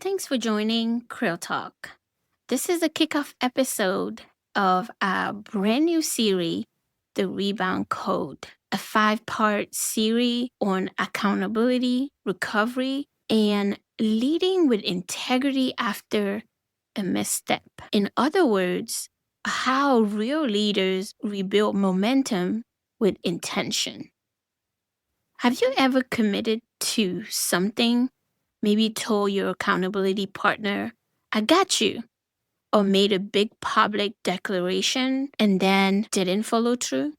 Thanks for joining CreelTalk. This is a kickoff episode of our brand new series, The Rebound Code, a 5-part series on accountability, recovery, and leading with integrity after a misstep. In other words, how real leaders rebuild momentum with intention. Have you ever committed to something? Maybe told your accountability partner, I got you, or made a big public declaration and then didn't follow through?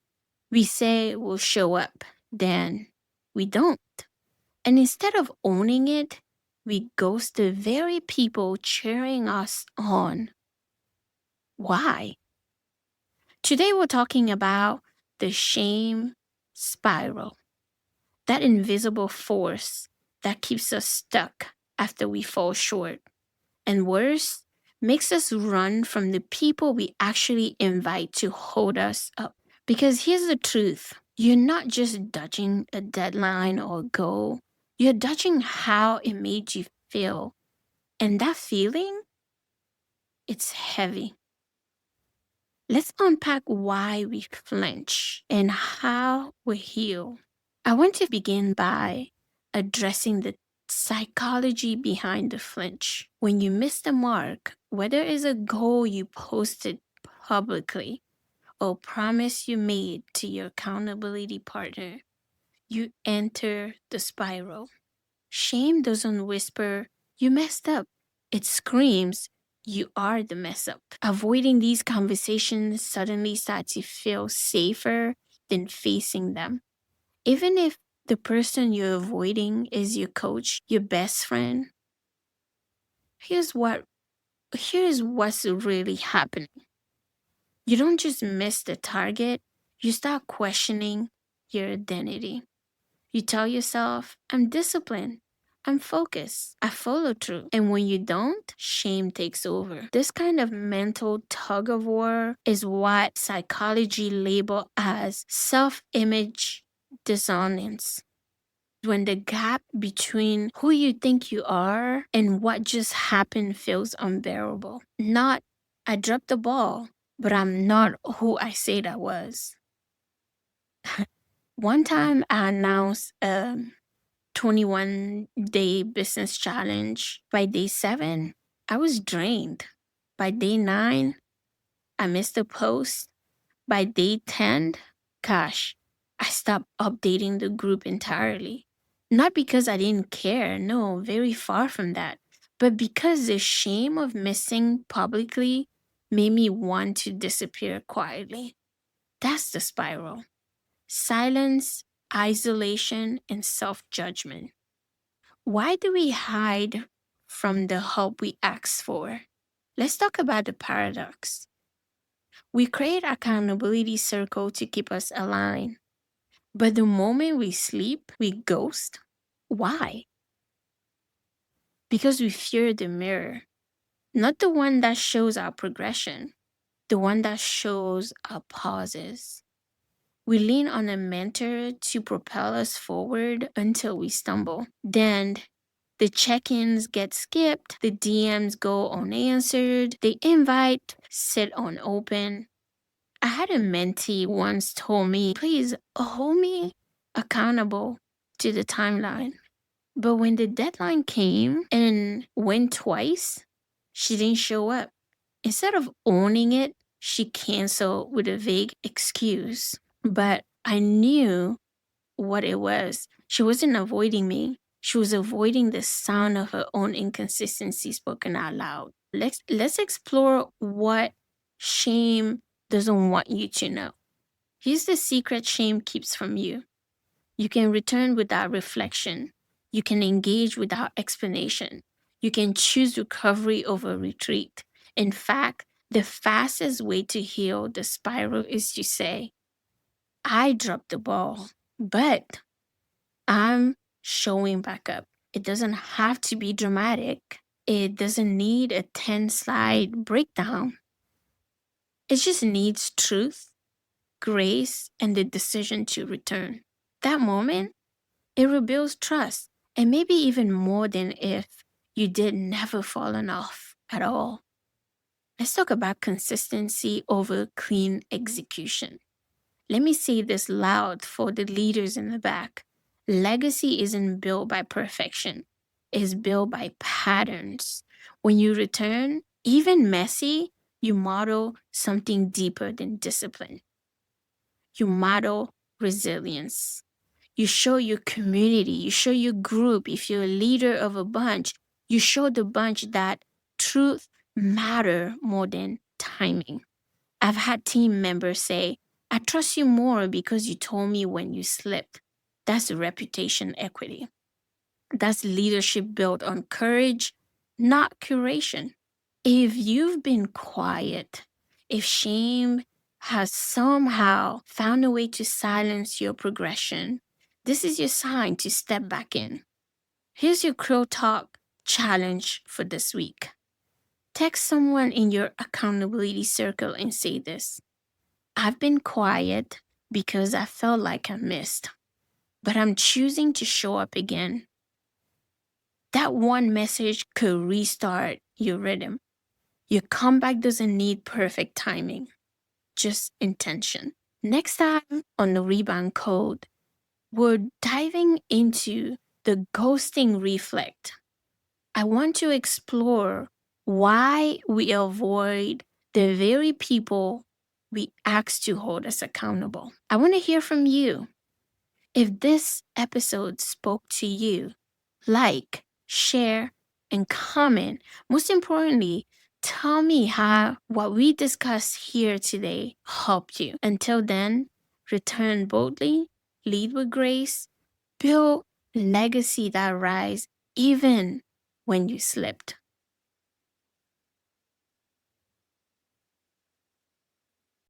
We say we'll show up, then we don't. And instead of owning it, we ghost the very people cheering us on. Why? Today we're talking about the shame spiral, that invisible force that keeps us stuck after we fall short. And worse, makes us run from the people we actually invite to hold us up. Because here's the truth, you're not just dodging a deadline or goal, you're dodging how it made you feel. And that feeling, it's heavy. Let's unpack why we flinch and how we heal. I want to begin by addressing the psychology behind the flinch. When you miss the mark, whether it's a goal you posted publicly or promise you made to your accountability partner, you enter the spiral. Shame doesn't whisper, you messed up. It screams, you are the mess up. Avoiding these conversations suddenly starts to feel safer than facing them. Even if the person you're avoiding is your coach, your best friend, here's what's really happening. You don't just miss the target, you start questioning your identity. You tell yourself, I'm disciplined, I'm focused, I follow through. And when you don't, shame takes over. This kind of mental tug of war is what psychology label as self-image dissonance. When the gap between who you think you are and what just happened feels unbearable. Not, I dropped the ball, but I'm not who I said I was. One time I announced a 21-day business challenge. By day 7, I was drained. By day 9, I missed a post. By day 10, gosh, I stopped updating the group entirely. Not because I didn't care, no, very far from that, but because the shame of missing publicly made me want to disappear quietly. That's the spiral. Silence, isolation, and self-judgment. Why do we hide from the help we ask for? Let's talk about the paradox. We create accountability circle to keep us aligned. But the moment we sleep, we ghost. Why? Because we fear the mirror. Not the one that shows our progression, the one that shows our pauses. We lean on a mentor to propel us forward until we stumble. Then the check-ins get skipped, the DMs go unanswered, the invite sit unopened. I had a mentee once told me, please hold me accountable to the timeline. But when the deadline came and went twice, she didn't show up. Instead of owning it, she canceled with a vague excuse. But I knew what it was. She wasn't avoiding me. She was avoiding the sound of her own inconsistency spoken out loud. Let's explore what shame doesn't want you to know. Here's the secret shame keeps from you. You can return without reflection. You can engage without explanation. You can choose recovery over retreat. In fact, the fastest way to heal the spiral is to say, I dropped the ball, but I'm showing back up. It doesn't have to be dramatic. It doesn't need a 10-slide breakdown. It just needs truth, grace, and the decision to return. That moment, it rebuilds trust, and maybe even more than if you did never fallen off at all. Let's talk about consistency over clean execution. Let me say this loud for the leaders in the back. Legacy isn't built by perfection, it's built by patterns. When you return, even messy, you model something deeper than discipline. You model resilience. You show your community, you show your group. If you're a leader of a bunch, you show the bunch that truth matter more than timing. I've had team members say, I trust you more because you told me when you slipped. That's reputation equity. That's leadership built on courage, not curation. If you've been quiet, if shame has somehow found a way to silence your progression, this is your sign to step back in. Here's your CreelTalk challenge for this week. Text someone in your accountability circle and say this: I've been quiet because I felt like I missed, but I'm choosing to show up again. That one message could restart your rhythm. Your comeback doesn't need perfect timing, just intention. Next time on the Rebound Code, we're diving into the ghosting reflect. I want to explore why we avoid the very people we ask to hold us accountable. I want to hear from you. If this episode spoke to you, like, share, and comment. Most importantly, tell me how what we discussed here today helped you. Until then, return boldly, lead with grace, build legacy that rise even when you slipped.